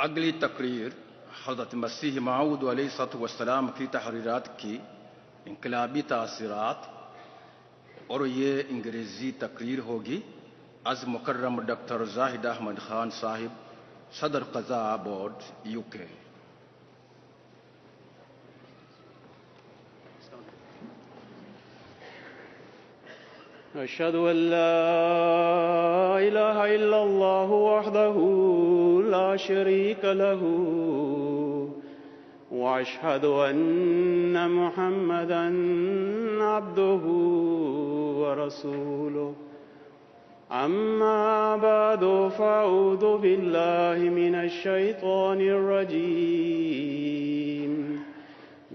अगली तकरीर हज़रत मसीह मऊद अलैहिस्सलाम की तहरीरात की इनकलाबी तासीरात और ये अंग्रेज़ी तकरीर होगी अज़ मुकर्रम डॉक्टर ज़ाहिद अहमद खान साहिब, सदर क़ज़ा बोर्ड, UK। अशहदु अल्ला इलाहा इल्लल्लाहु वहदहु ला शरीक लहु व अशहदु अन्ना मुहम्मदन अब्दुहु व रसूलुहु। अम्मा बअदु फ़अऊज़ु बिल्लाहि मिनश शैतानिर रजीम।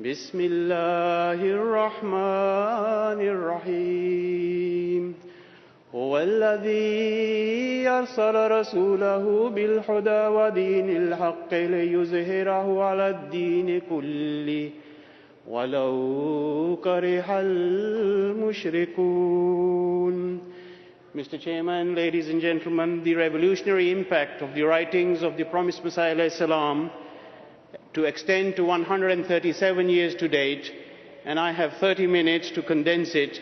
बिस्मिल्लाहिर रहमानिर रहीम। हुवल्लज़ी अरसल रसूलहु बिलहुदा व दीनिल हक़्क़ि लियुज़हिरहु अलद्दीनि कुल्लिहि वलौ करिहल मुश्रिकून। Mr. Chairman, ladies and gentlemen, the revolutionary impact of the writings of the promised Messiah alayhi salam to extend to 137 years to date, and I have 30 minutes to condense it,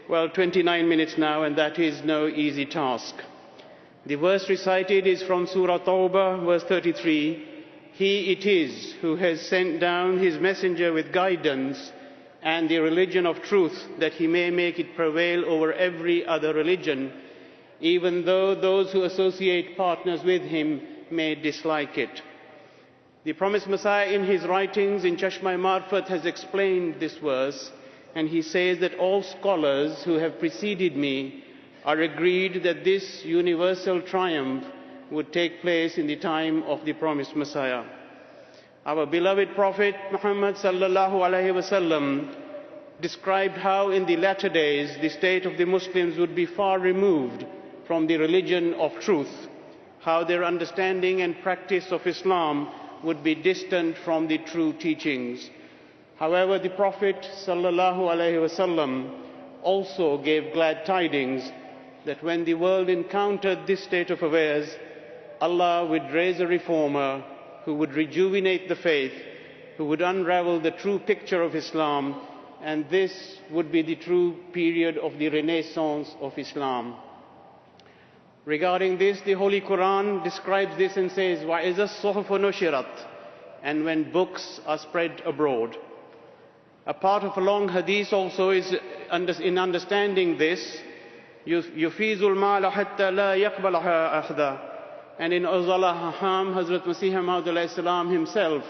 well, 29 minutes now, and that is no easy task. The verse recited is from Surah Tawbah, verse 33. He it is who has sent down his messenger with guidance and the religion of truth, that he may make it prevail over every other religion, even though those who associate partners with him may dislike it. The promised Messiah in his writings in Chashma-e-Marifat has explained this verse, and he says that all scholars who have preceded me are agreed that this universal triumph would take place in the time of the promised Messiah. Our beloved Prophet Muhammad sallallahu alaihi wasallam described how in the latter days the state of the Muslims would be far removed from the religion of truth, how their understanding and practice of Islam would be distant from the true teachings. However, the Prophet sallallahu alaihi wasallam also gave glad tidings that when the world encountered this state of affairs, Allah would raise a reformer who would rejuvenate the faith, who would unravel the true picture of Islam, and this would be the true period of the renaissance of Islam. Regarding this, the Holy Quran describes this and says, وَإِذَا الصُّحُفُ نُشِرَتْ, and when books are spread abroad. A part of a long hadith also is in understanding this, يُفِيزُ الْمَالَ حَتَّى لَا يَقْبَلَهَا أَحْدًا. And in Uzala Haham, Hazrat Masih Maud alayhi salam himself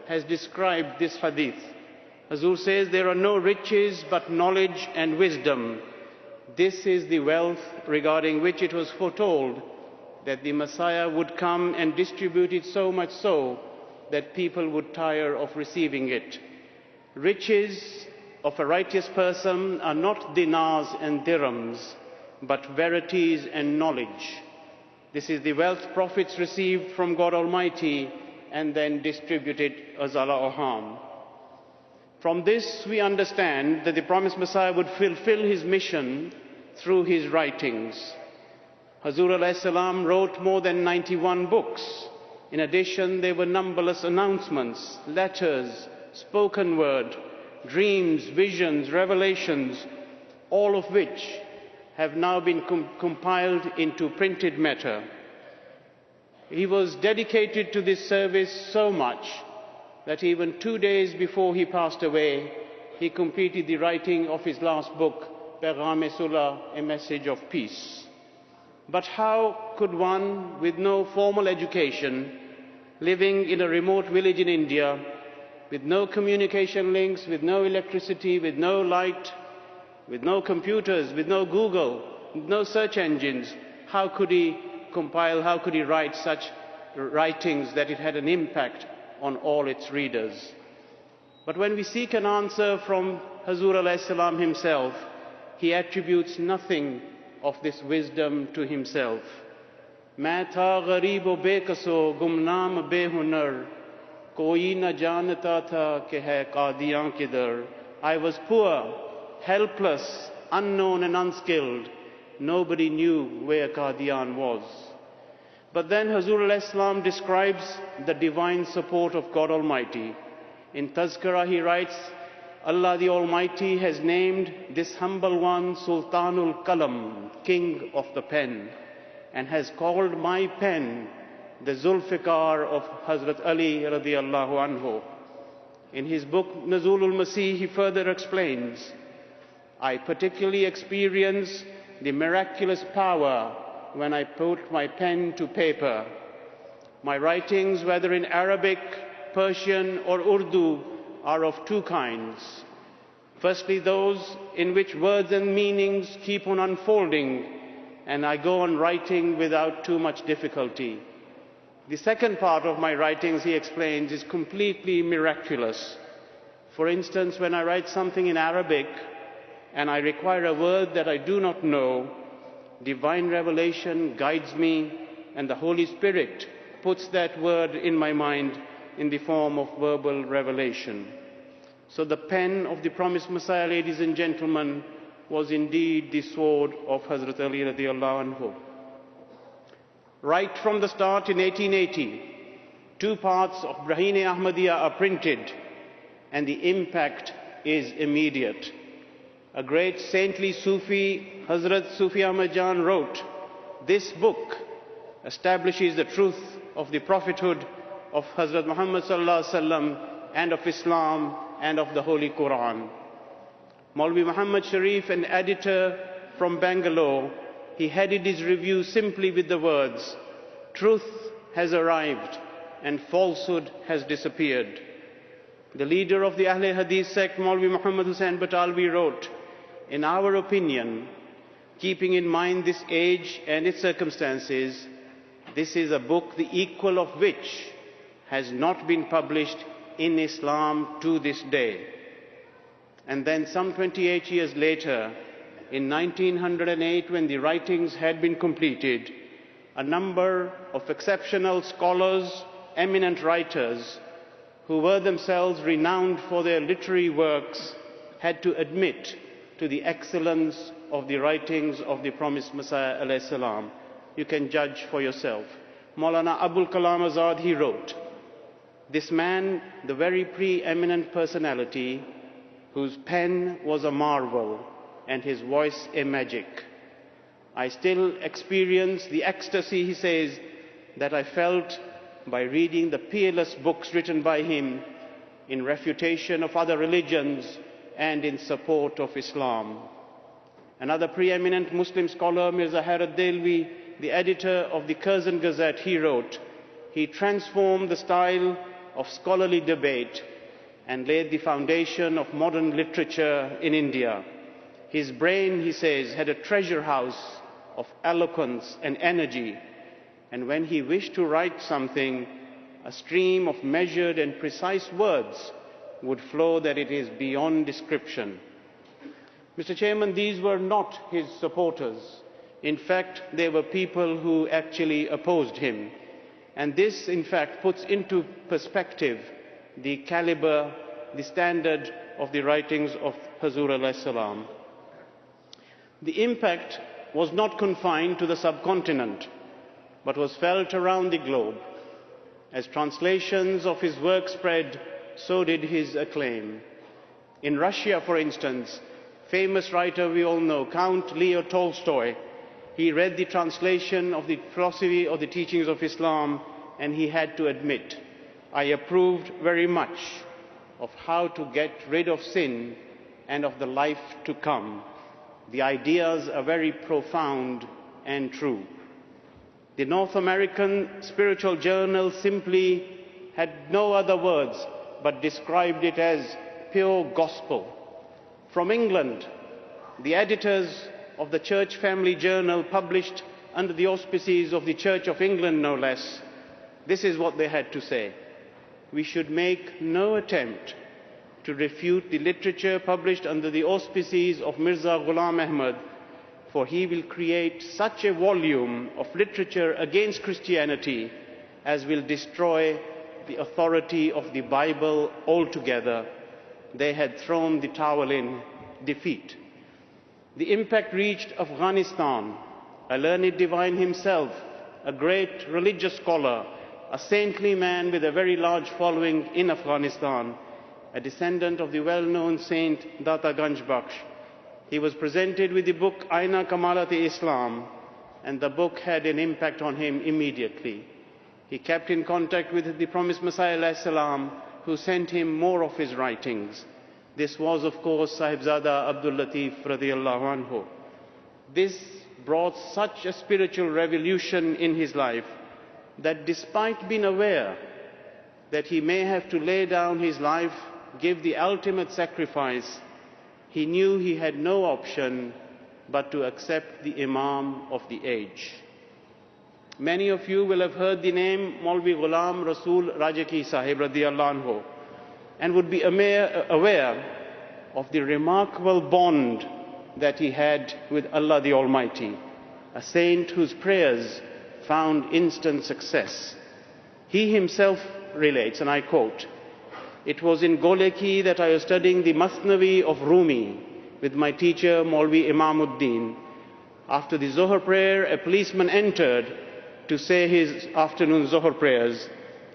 has described this hadith. Hazur says, there are no riches but knowledge and wisdom. This is the wealth regarding which it was foretold that the Messiah would come and distribute it so much so that people would tire of receiving it. Riches of a righteous person are not dinars and dirhams, but verities and knowledge. This is the wealth prophets received from God Almighty and then distributed as Al-Aham. From this we understand that the promised Messiah would fulfill his mission through his writings. Hazur alayhi salam wrote more than 91 books. In addition, there were numberless announcements, letters, spoken word, dreams, visions, revelations, all of which have now been compiled into printed matter. He was dedicated to this service so much that even 2 days before he passed away, he completed the writing of his last book, Paigham-e-Sulh, A Message of Peace. But how could one with no formal education, living in a remote village in India, with no communication links, with no electricity, with no light, with no computers, with no Google, with no search engines, how could he compile, how could he write such writings that it had an impact on all its readers? But when we seek an answer from Hazur alayhi salam himself, he attributes nothing of this wisdom to himself. मैं था गरीब व बेकसो गुमनाम बेहुनर कोई न जानता था कि है कादियां किधर. I was poor, helpless, unknown and unskilled. Nobody knew where Qadian was. But then Hazur al-Islam describes the divine support of God Almighty. In Tazkirah he writes, Allah the Almighty has named this humble one Sultanul Qalam, King of the Pen, and has called my pen the Zulfikar of Hazrat Ali radiallahu anhu. In his book Nuzulul Masih he further explains, I particularly experience the miraculous power when I put my pen to paper. My writings, whether in Arabic, Persian or Urdu, are of two kinds. Firstly, those in which words and meanings keep on unfolding, and I go on writing without too much difficulty. The second part of my writings, he explains, is completely miraculous. For instance, when I write something in Arabic and I require a word that I do not know, divine revelation guides me, and the Holy Spirit puts that word in my mind in the form of verbal revelation. So the pen of the promised Messiah, ladies and gentlemen, was indeed the sword of Hazrat Ali radiallahu anhu. Right from the start in 1880, 2 parts of Braheen Ahmadiyya are printed, and the impact is immediate. A great saintly Sufi, Hazrat Sufi Ahmad Jan, wrote, this book establishes the truth of the prophethood of Hazrat Muhammad sallallahu alaihi wasallam and of Islam and of the Holy Quran. Maulvi Muhammad Sharif, an editor from Bangalore, he headed his review simply with the words, truth has arrived and falsehood has disappeared. The leader of the Ahle Hadith sect, Maulvi Muhammad Hussain Batalvi, wrote, in our opinion, keeping in mind this age and its circumstances, this is a book the equal of which has not been published in Islam to this day. And then some 28 years later, in 1908, when the writings had been completed, a number of exceptional scholars, eminent writers, who were themselves renowned for their literary works, had to admit to the excellence of the writings of the promised Messiah alayhi salam. You can judge for yourself. Maulana Abul Kalam Azad, he wrote, this man, the very preeminent personality, whose pen was a marvel and his voice a magic. I still experience the ecstasy, he says, that I felt by reading the peerless books written by him in refutation of other religions and in support of Islam. Another preeminent Muslim scholar, Mirza Hayrat Delvi, the editor of the Curzon Gazette, he wrote, he transformed the style of scholarly debate and laid the foundation of modern literature in India. His brain, he says, had a treasure house of eloquence and energy, and when he wished to write something, a stream of measured and precise words would flow that it is beyond description. Mr. Chairman, these were not his supporters. In fact, they were people who actually opposed him. And this, in fact, puts into perspective the caliber, the standard of the writings of Hazur alayhi salam. The impact was not confined to the subcontinent, but was felt around the globe. As translations of his work spread, so did his acclaim. In Russia, for instance, famous writer we all know, Count Leo Tolstoy, he read the translation of the philosophy of the teachings of Islam, and he had to admit, I approved very much of how to get rid of sin and of the life to come. The ideas are very profound and true. The North American spiritual journal simply had no other words but described it as pure gospel. From England, the editors of the Church Family Journal, published under the auspices of the Church of England no less, this is what they had to say. We should make no attempt to refute the literature published under the auspices of Mirza Ghulam Ahmad, for he will create such a volume of literature against Christianity as will destroy the authority of the Bible altogether. They had thrown the towel in defeat. The impact reached Afghanistan. A learned divine himself, a great religious scholar, a saintly man with a very large following in Afghanistan, a descendant of the well-known saint Data Ganj Bakhsh. He was presented with the book Aina Kamalat-e-Islam, and the book had an impact on him immediately. He kept in contact with the promised Messiah alayhi salam, who sent him more of his writings. This was, of course, Sahibzada Abdul Latif radiyallahu anhu. This brought such a spiritual revolution in his life that despite being aware that he may have to lay down his life, give the ultimate sacrifice, he knew he had no option but to accept the Imam of the age. Many of you will have heard the name Maulvi Ghulam Rasul Rajaki Sahib radiyallahu anhu and would be aware of the remarkable bond that he had with Allah the Almighty, a saint whose prayers found instant success. He himself relates, and I quote, "It was in Goleki that I was studying the Masnavi of Rumi with my teacher Maulvi Imamuddin. After the Zohar prayer, a policeman entered to say his afternoon Zohar prayers,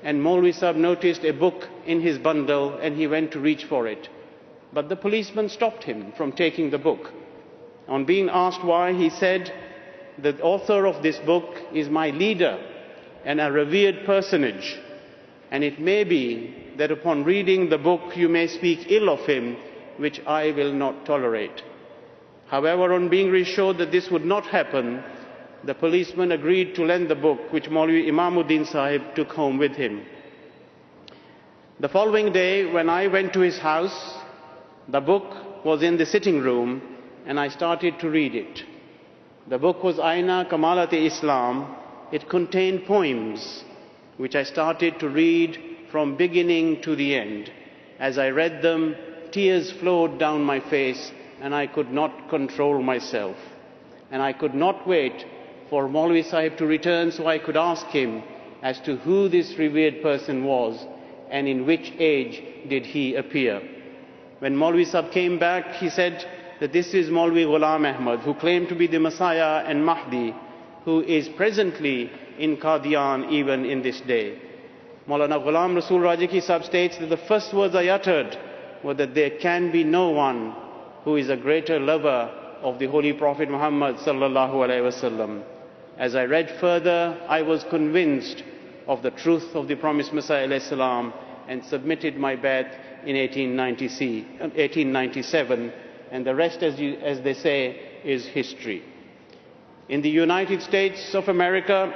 and Maulvi Sahib noticed a book in his bundle and he went to reach for it. But the policeman stopped him from taking the book. On being asked why, he said, 'The author of this book is my leader and a revered personage, and it may be that upon reading the book you may speak ill of him, which I will not tolerate.' However, on being reassured that this would not happen, the policeman agreed to lend the book, which Maulvi Imamuddin Sahib took home with him. The following day, when I went to his house, the book was in the sitting room and I started to read it. The book was Aina Kamalat-e-Islam. It contained poems, which I started to read from beginning to the end. As I read them, tears flowed down my face and I could not control myself. And I could not wait for Maulvi Sahib to return so I could ask him as to who this revered person was and in which age did he appear. When Maulvi Sahib came back, he said that this is Maulvi Ghulam Ahmad, who claimed to be the Messiah and Mahdi, who is presently in Qadian even in this day. Maulana Ghulam Rasul Rajaki Sahib states that the first words I uttered were that there can be no one who is a greater lover of the Holy Prophet Muhammad sallallahu alaihi wasallam. As I read further, I was convinced of the truth of the promised Messiah alayhi salam and submitted my bai'at in 1897, and the rest, as they say, is history. In the United States of America,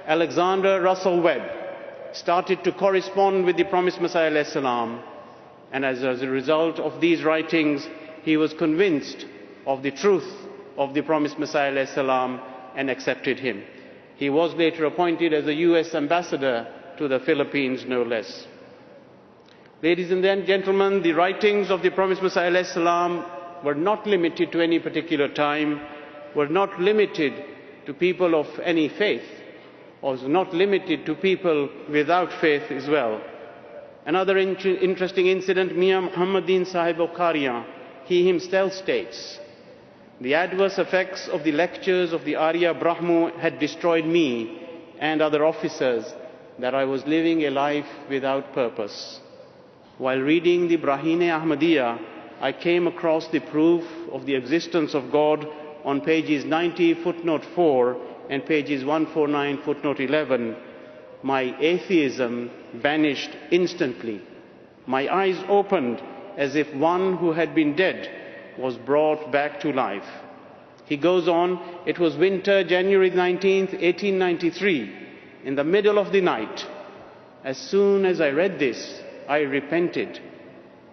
Alexander Russell Webb started to correspond with the promised Messiah alayhi salam, and as a result of these writings, he was convinced of the truth of the promised Messiah alayhi salam and accepted him. He was later appointed as a US ambassador to the Philippines, no less. Ladies and gentlemen, the writings of the promised Messiah alayhi salam were not limited to any particular time, were not limited to people of any faith, or was not limited to people without faith as well. Another interesting incident, Mian Muhammadin Sahib of Qadian, he himself states, "The adverse effects of the lectures of the Arya Brahmo had destroyed me and other officers, that I was living a life without purpose. While reading the Brahine Ahmadiyya, I came across the proof of the existence of God on pages 90 footnote 4 and pages 149 footnote 11. My atheism vanished instantly. My eyes opened as if one who had been dead was brought back to life." He goes on, "It was winter, January 19th, 1893, in the middle of the night. As soon as I read this, I repented.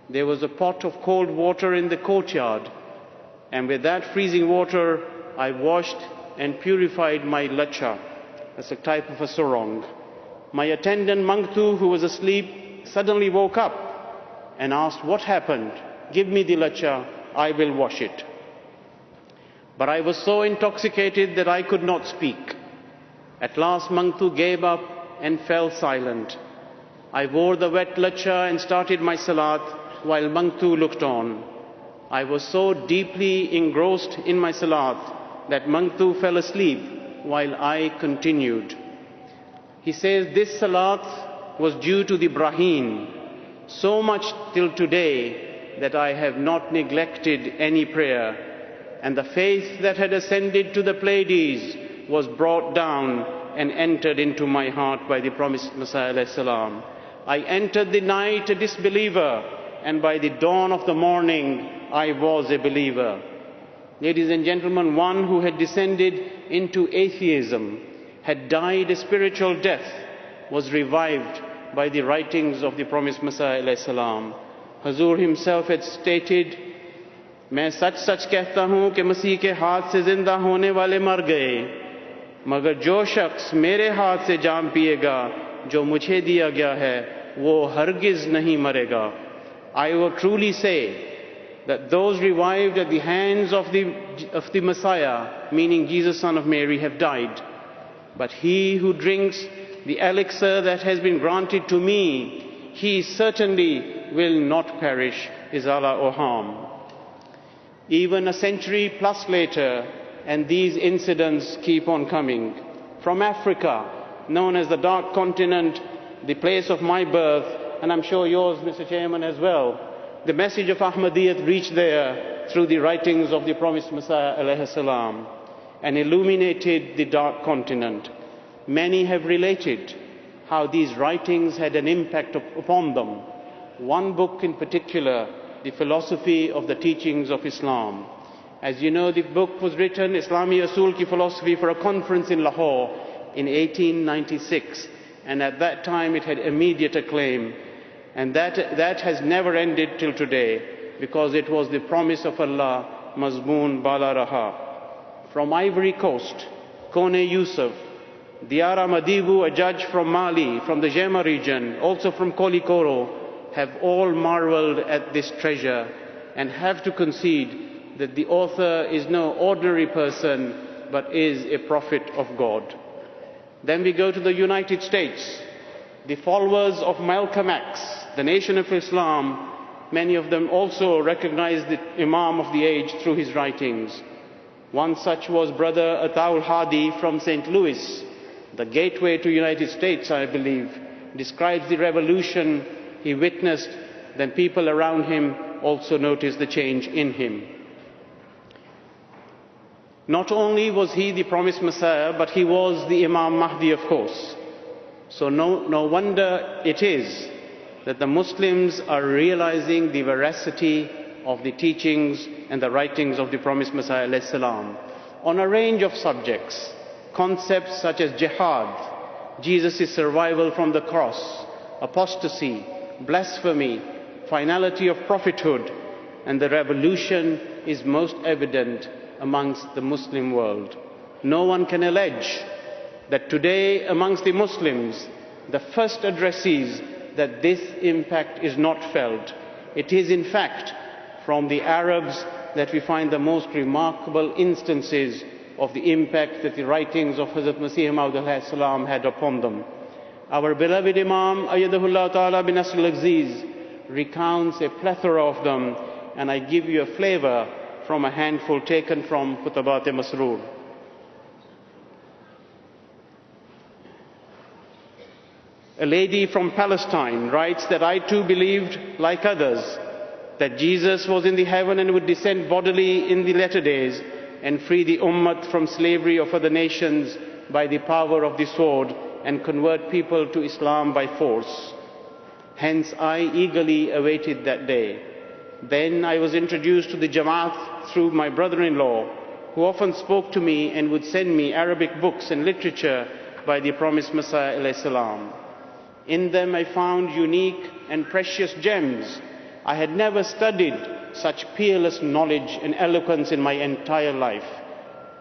There was a pot of cold water in the courtyard, and with that freezing water, I washed and purified my lacha." That's a type of a sarong. "My attendant Mangtu, who was asleep, suddenly woke up and asked, 'What happened? Give me the lacha, I will wash it.' But I was so intoxicated that I could not speak. At last Mangtu gave up and fell silent. I wore the wet lacha and started my salat while Mangtu looked on. I was so deeply engrossed in my salat that Mangtu fell asleep while I continued. He says this salat was due to the Brahim, so much till today that I have not neglected any prayer, and the faith that had ascended to the Pleiades was brought down and entered into my heart by the promised Messiah alayhi salam. I entered the night a disbeliever, and by the dawn of the morning I was a believer. Ladies and gentlemen, one who had descended into atheism, had died a spiritual death, was revived by the writings of the promised Messiah alayhi salam. Hazur himself had stated, मैं सच सच कहता हूँ कि मसीह के हाथ से जिंदा होने वाले मर गए, मगर जो शख्स मेरे हाथ से जाम पिएगा जो मुझे दिया गया है वो हरगिज नहीं मरेगा. I will truly say that those revived at the hands of the Messiah, meaning Jesus, son of Mary, have died. But he who drinks the elixir that has been granted to me, he certainly will not perish, izala or harm. Even a century plus later, and these incidents keep on coming. From Africa, known as the Dark Continent, the place of my birth, and I'm sure yours, Mr. Chairman, as well, the message of Ahmadiyyat reached there through the writings of the promised Messiah alayhi salam and illuminated the Dark Continent. Many have related how these writings had an impact upon them. One book in particular, The Philosophy of the Teachings of Islam. As you know, the book was written, Islami Asul Ki Philosophy, for a conference in Lahore in 1896, and at that time it had immediate acclaim, and that has never ended till today, because it was the promise of Allah, Mazmoon Bala Raha. From Ivory Coast, Kone Yusuf, Diara Madibu, a judge from Mali, from the Jema region, also from Kolikoro, have all marveled at this treasure and have to concede that the author is no ordinary person but is a prophet of God. Then we go to the United States. The followers of Malcolm X, the Nation of Islam, many of them also recognized the Imam of the age through his writings. One such was Brother Ataul Hadi from St. Louis, the gateway to United States, I believe, describes the revolution he witnessed. Then people around him also noticed the change in him. Not only was he the promised Messiah, but he was the Imam Mahdi, of course. So no wonder it is that the Muslims are realizing the veracity of the teachings and the writings of the promised Messiah alayhi salam on a range of subjects. Concepts such as jihad, Jesus' survival from the cross, apostasy, blasphemy, finality of prophethood, and the revolution is most evident amongst the Muslim world. No one can allege that today amongst the Muslims, the first addressees, that this impact is not felt. It is in fact from the Arabs that we find the most remarkable instances of the impact that the writings of Hazrat Masih Maud alayhi salam had upon them. Our beloved Imam Ayyadahullah Ta'ala bin Nasr al-Aziz recounts a plethora of them, and I give you a flavor from a handful taken from Khutabat-e-Masroor. A lady from Palestine writes that I too believed, like others, that Jesus was in the heaven and would descend bodily in the latter days and free the Ummah from slavery of other nations by the power of the sword and convert people to Islam by force. Hence I eagerly awaited that day. Then I was introduced to the Jamaat through my brother-in-law, who often spoke to me and would send me Arabic books and literature by the promised Messiah alayhi salam. In them I found unique and precious gems. I had never studied such peerless knowledge and eloquence in my entire life.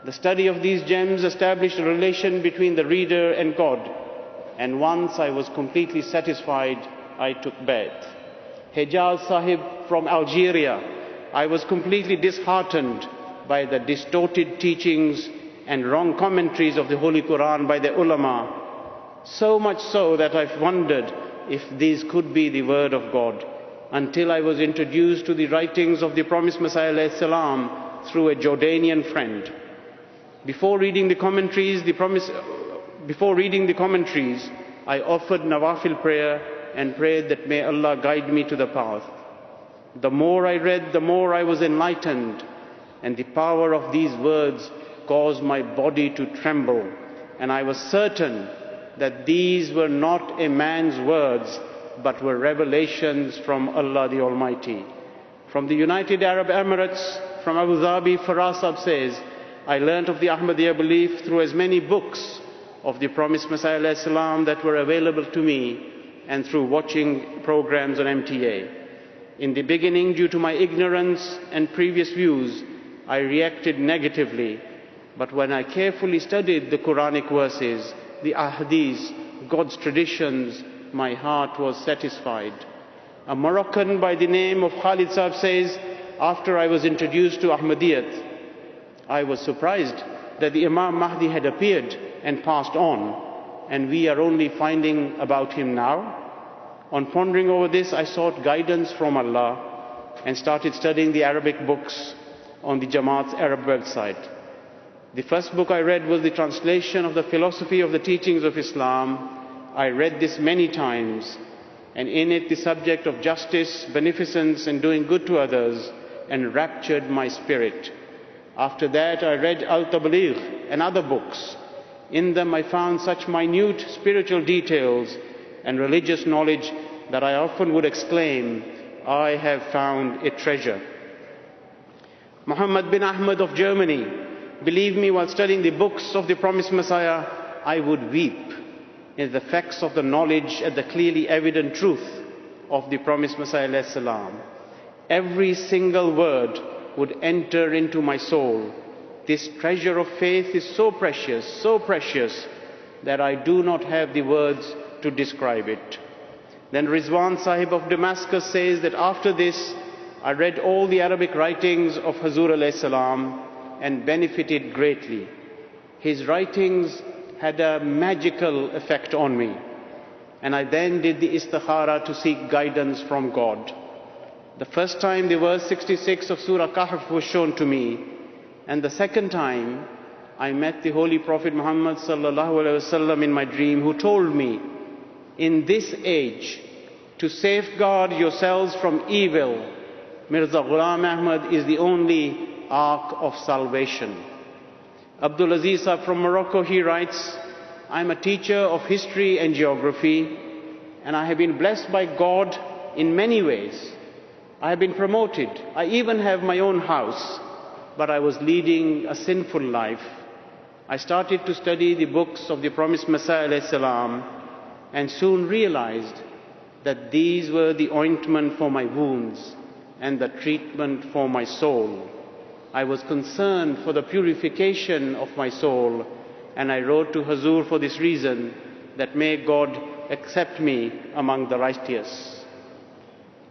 The study of these gems established a relation between the reader and God, and once I was completely satisfied, I took Bayt. Hejaz Sahib from Algeria, I was completely disheartened by the distorted teachings and wrong commentaries of the Holy Quran by the ulama, so much so that I wondered if these could be the word of God, until I was introduced to the writings of the promised Messiah alayhi salam through a Jordanian friend. Before reading the commentaries, before reading the commentaries, I offered Nawafil prayer and prayed that may Allah guide me to the path. The more I read, the more I was enlightened, and the power of these words caused my body to tremble, and I was certain that these were not a man's words, but were revelations from Allah the Almighty. From the United Arab Emirates, from Abu Dhabi, Farasab says, I learnt of the Ahmadiyya belief through as many books of the promised Messiah ﷺ that were available to me, and through watching programs on MTA. In the beginning, due to my ignorance and previous views, I reacted negatively. But when I carefully studied the Quranic verses, the ahadith, God's traditions, my heart was satisfied. A Moroccan by the name of Khalid Saab says, after I was introduced to Ahmadiyyat, I was surprised that the Imam Mahdi had appeared and passed on, and we are only finding about him now. On pondering over this, I sought guidance from Allah and started studying the Arabic books on the Jamaat's Arab website. The first book I read was the translation of the philosophy of the teachings of Islam. I read this many times, and in it the subject of justice, beneficence and doing good to others enraptured my spirit. After that I read Al-Tabligh and other books. In them I found such minute spiritual details and religious knowledge that I often would exclaim, I have found a treasure. Muhammad bin Ahmad of Germany, believe me, while studying the books of the promised Messiah, I would weep in the facts of the knowledge and the clearly evident truth of the promised Messiah ﷺ. Every single word would enter into my soul. This treasure of faith is so precious that I do not have the words to describe it. Then Rizwan Sahib of Damascus says that after this, I read all the Arabic writings of Hazur alayhi salam and benefited greatly. His writings had a magical effect on me, and I then did the istikhara to seek guidance from God. The first time the verse 66 of Surah Kahf was shown to me, and the second time I met the Holy Prophet Muhammad sallallahu alaihi wasallam in my dream, who told me, in this age, to safeguard yourselves from evil, Mirza Ghulam Ahmad is the only ark of salvation. Abdul Aziz Sahib from Morocco, he writes, I'm a teacher of history and geography, and I have been blessed by God in many ways. I have been promoted. I even have my own house, but I was leading a sinful life. I started to study the books of the promised Messiah alayhi salam, and soon realized that these were the ointment for my wounds and the treatment for my soul. I was concerned for the purification of my soul, and I wrote to Hazur for this reason, that may God accept me among the righteous.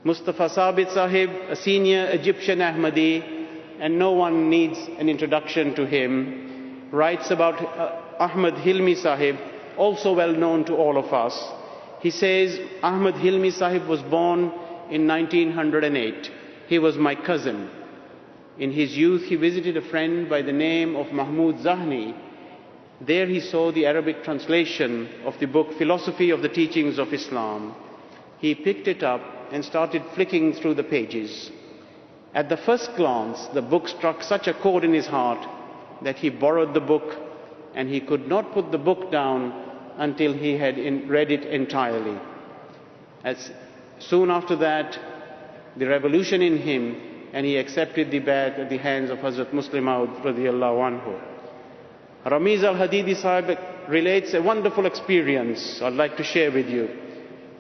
Mustafa Sabit Sahib, a senior Egyptian Ahmadi, and no one needs an introduction to him, writes about Ahmad Hilmi Sahib, also well known to all of us. He says, Ahmad Hilmi Sahib was born in 1908. He was my cousin. In his youth, he visited a friend by the name of Mahmud Zahni. There he saw the Arabic translation of the book Philosophy of the Teachings of Islam. He picked it up and started flicking through the pages. At the first glance, the book struck such a chord in his heart that he borrowed the book, and he could not put the book down until he had read it entirely. As soon after that, the revolution in him, and he accepted the bayat at the hands of Hazrat Muslim Maud radiyallahu anhu. Ramiz al-Hadidi Sahib relates a wonderful experience I'd like to share with you.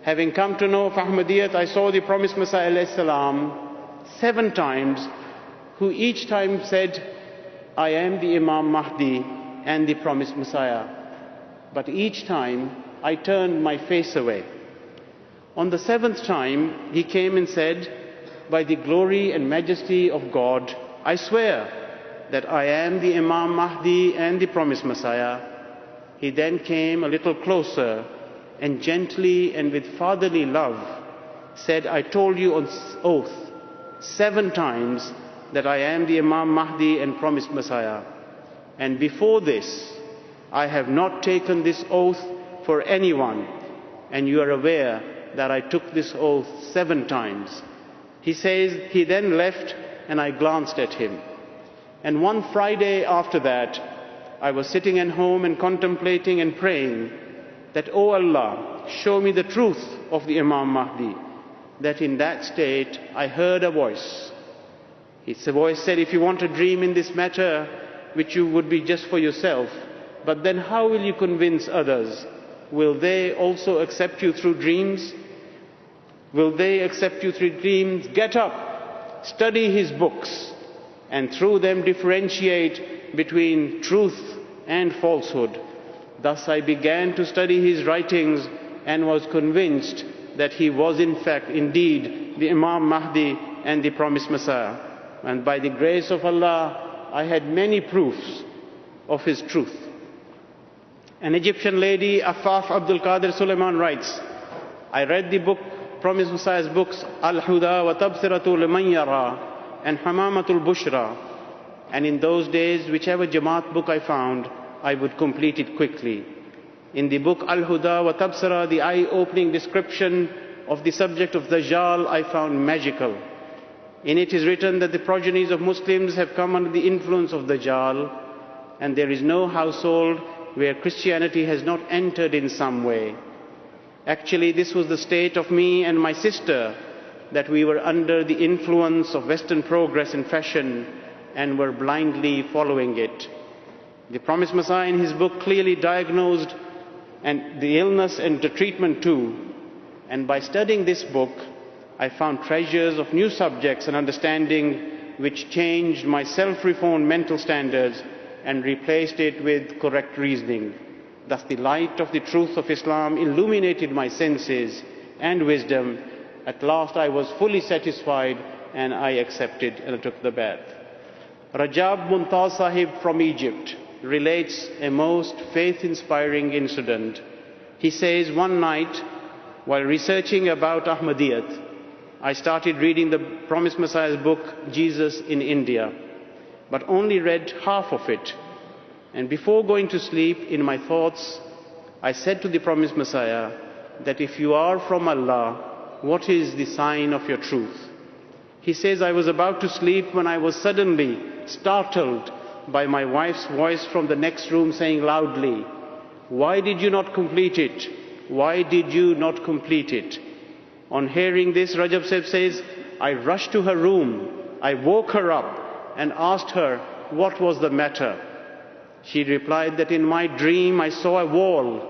Having come to know of Ahmadiyyat, I saw the promised Messiah alayhi salam 7 times, who each time said, I am the Imam Mahdi and the promised Messiah. But each time I turned my face away. On the 7th time, he came and said, by the glory and majesty of God, I swear that I am the Imam Mahdi and the promised Messiah. He then came a little closer and gently and with fatherly love said, I told you on oath 7 times that I am the Imam Mahdi and promised Messiah. And before this, I have not taken this oath for anyone, and you are aware that I took this oath 7 times. He says, he then left and I glanced at him. And one Friday after that, I was sitting at home and contemplating and praying that, "O Allah, show me the truth of the Imam Mahdi." That in that state, I heard a voice. The voice said, "If you want a dream in this matter, which you would be just for yourself, but then how will you convince others? Will they also accept you through dreams? Will they accept you through dreams? Get up, study his books, and through them differentiate between truth and falsehood." Thus I began to study his writings and was convinced that he was in fact indeed the Imam Mahdi and the promised Messiah. And by the grace of Allah, I had many proofs of his truth. An Egyptian lady, Affaf Abdul Qadir Sulaiman, writes, "I read the book, Promised Messiah's books, Al-Huda wa Tabsiratu liman yara and Hamamatul Bushra, and in those days, whichever Jamaat book I found, I would complete it quickly. In the book Al-Huda wa Tabsira, the eye-opening description of the subject of Dajjal I found magical. In it is written that the progenies of Muslims have come under the influence of Dajjal, and there is no household where Christianity has not entered in some way. Actually, this was the state of me and my sister, that we were under the influence of Western progress and fashion and were blindly following it. The promised Messiah in his book clearly diagnosed and the illness and the treatment too. And by studying this book, I found treasures of new subjects and understanding which changed my self-reformed mental standards and replaced it with correct reasoning. Thus the light of the truth of Islam illuminated my senses and wisdom. At last I was fully satisfied and I accepted and I took the bath." Rajab Muntaz Sahib from Egypt relates a most faith-inspiring incident. He says, "One night, while researching about Ahmadiyyat, I started reading the Promised Messiah's book, Jesus in India, but only read half of it. And before going to sleep, in my thoughts, I said to the Promised Messiah that if you are from Allah, what is the sign of your truth?" He says, "I was about to sleep when I was suddenly startled by my wife's voice from the next room saying loudly, 'Why did you not complete it? Why did you not complete it?' On hearing this, Rajab Sahib says, I rushed to her room. I woke her up and asked her what was the matter. She replied that in my dream I saw a wall,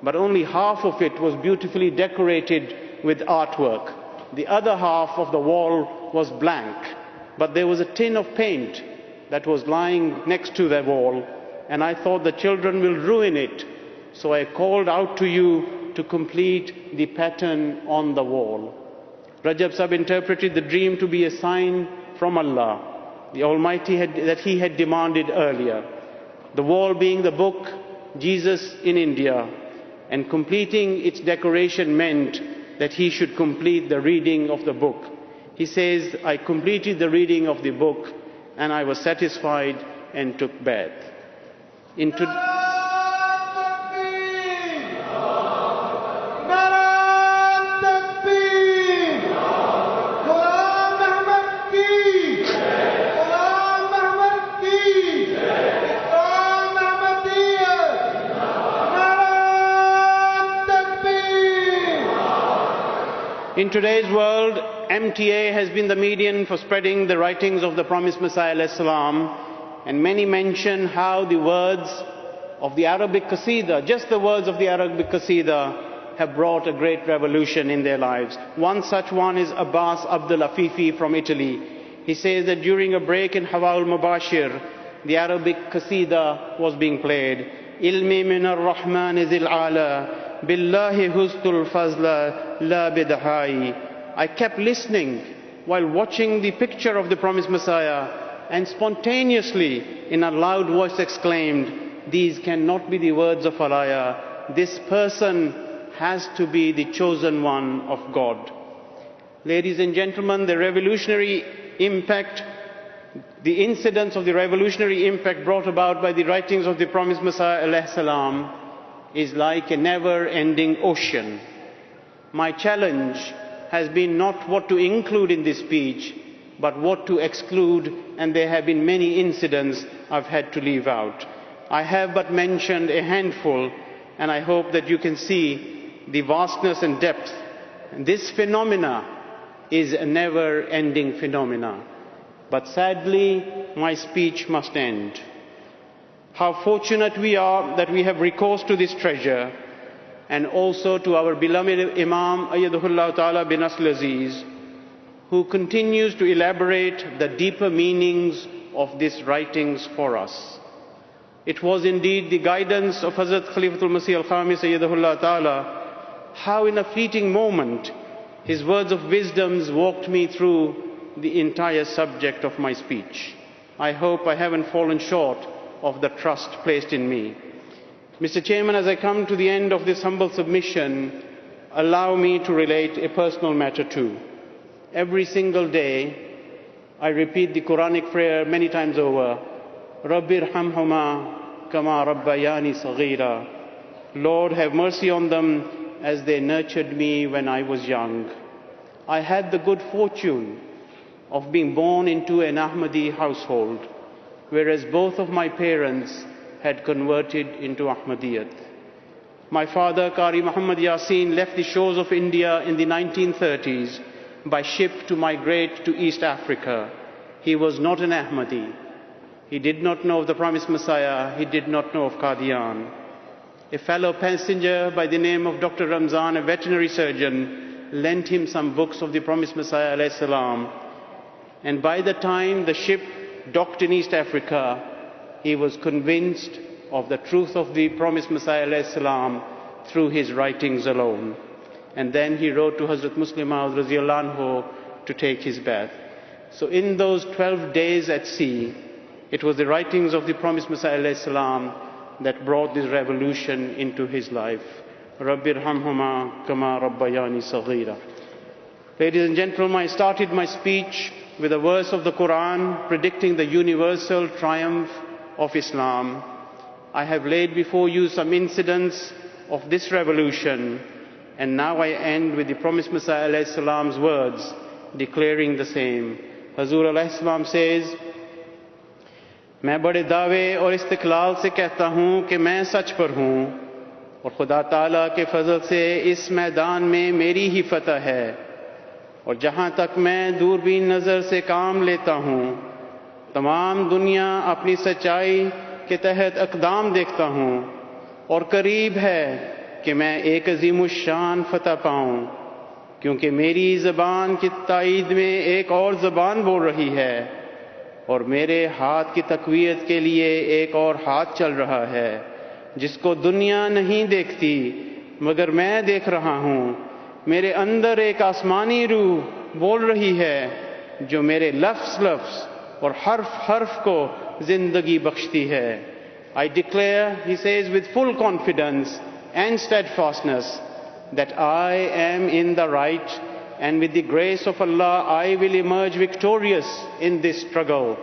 but only half of it was beautifully decorated with artwork. The other half of the wall was blank, but there was a tin of paint that was lying next to the wall, and I thought the children will ruin it, so I called out to you to complete the pattern on the wall." Rajab Sahib interpreted the dream to be a sign from Allah, the Almighty, that he had demanded earlier. The wall being the book, Jesus in India, and completing its decoration meant that he should complete the reading of the book. He says, "I completed the reading of the book and I was satisfied and took bath." In today's world, MTA has been the medium for spreading the writings of the promised Messiah alayhi salam, and many mention how the words of the Arabic Qasida, just the words of the Arabic Qasida, have brought a great revolution in their lives. One such one is Abbas Abdul Afifi from Italy. He says that during a break in Hawa al-Mubashir, the Arabic Qasida was being played. Ilmi min ar-Rahman zil ala, billahi hustul fazla la bidahai. I kept listening while watching the picture of the promised Messiah and spontaneously in a loud voice exclaimed, "These cannot be the words of Allah. This person has to be the chosen one of God." Ladies and gentlemen, the revolutionary impact The incidence of the revolutionary impact brought about by the writings of the promised Messiah alayhi salam is like a never-ending ocean. My challenge has been not what to include in this speech, but what to exclude, and there have been many incidents I've had to leave out. I have but mentioned a handful, and I hope that you can see the vastness and depth. This phenomena is a never-ending phenomena. But sadly, my speech must end. How fortunate we are that we have recourse to this treasure, and also to our beloved Imam Ayyadullah Ta'ala bin Asl Aziz, who continues to elaborate the deeper meanings of these writings for us. It was indeed the guidance of Hazrat Khalifatul Masih al-Khamis Ayyadullah Ta'ala, how in a fleeting moment his words of wisdoms walked me through the entire subject of my speech. I hope I haven't fallen short of the trust placed in me. Mr. Chairman, as I come to the end of this humble submission, allow me to relate a personal matter too. Every single day, I repeat the Quranic prayer many times over, Rabbi irhamhuma kama rabbayani saghira. Lord, have mercy on them as they nurtured me when I was young. I had the good fortune of being born into an Ahmadi household, whereas both of my parents had converted into Ahmadiyyat. My father, Qari Muhammad Yasin, left the shores of India in the 1930s by ship to migrate to East Africa. He was not an Ahmadi. He did not know of the promised Messiah. He did not know of Qadian. A fellow passenger by the name of Dr. Ramzan, a veterinary surgeon, lent him some books of the promised Messiah alayhi salam. And by the time the ship docked in East Africa, he was convinced of the truth of the promised Messiah alayhi salam through his writings alone. And then he wrote to Hazrat Muslim Maud radhiyallahu anhu to take his bath. So in those 12 days at sea, it was the writings of the promised Messiah alayhi salam that brought this revolution into his life. Rabbi irhamhuma kama rabbayani saghira. Ladies and gentlemen, I started my speech with a verse of the Quran predicting the universal triumph of Islam. I have laid before you some incidents of this revolution, and now I end with the promised Messiah alayhi salam's words declaring the same. Hazur alayhi salam says, मैं बड़े दावे और इस्तिक़लाल से कहता हूँ कि मैं सच पर हूँ और खुदा ताला के फजल से इस मैदान में मेरी ही फतह है और जहाँ तक मैं दूरबीन नज़र से काम लेता हूँ तमाम दुनिया अपनी सच्चाई के तहत अक़दाम देखता हूँ और करीब है कि मैं एक अज़ीमुश्शान फतह पाऊँ क्योंकि मेरी ज़बान की ताईद में एक और ज़बान बोल रही है और मेरे हाथ की तक़वियत के लिए एक और हाथ चल रहा है जिसको दुनिया नहीं देखती मगर मैं देख रहा हूँ। मेरे अंदर एक आसमानी रूह बोल रही है जो मेरे लफ्ज़ लफ्ज़ और हर्फ हर्फ को जिंदगी बख्शती है. I declare, he says with full confidence and steadfastness, that I am in the right, and with the grace of Allah I will emerge victorious in this struggle.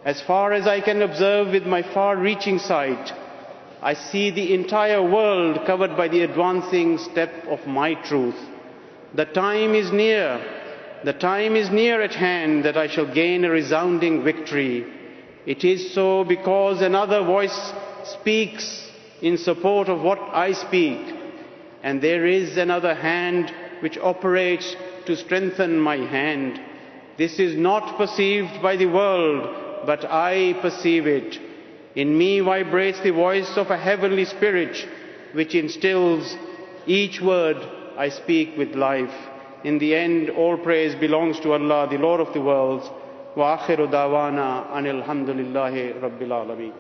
As far as I can observe with my far-reaching sight, I see the entire world covered by the advancing step of my truth. The time is near. The time is near at hand that I shall gain a resounding victory. It is so because another voice speaks in support of what I speak, and there is another hand which operates to strengthen my hand. This is not perceived by the world, but I perceive it. In me vibrates the voice of a heavenly spirit which instills each word I speak with life. In the end, all praise belongs to Allah, the Lord of the worlds. Wa akhiru dawana anil hamdulillahi rabbil alameen.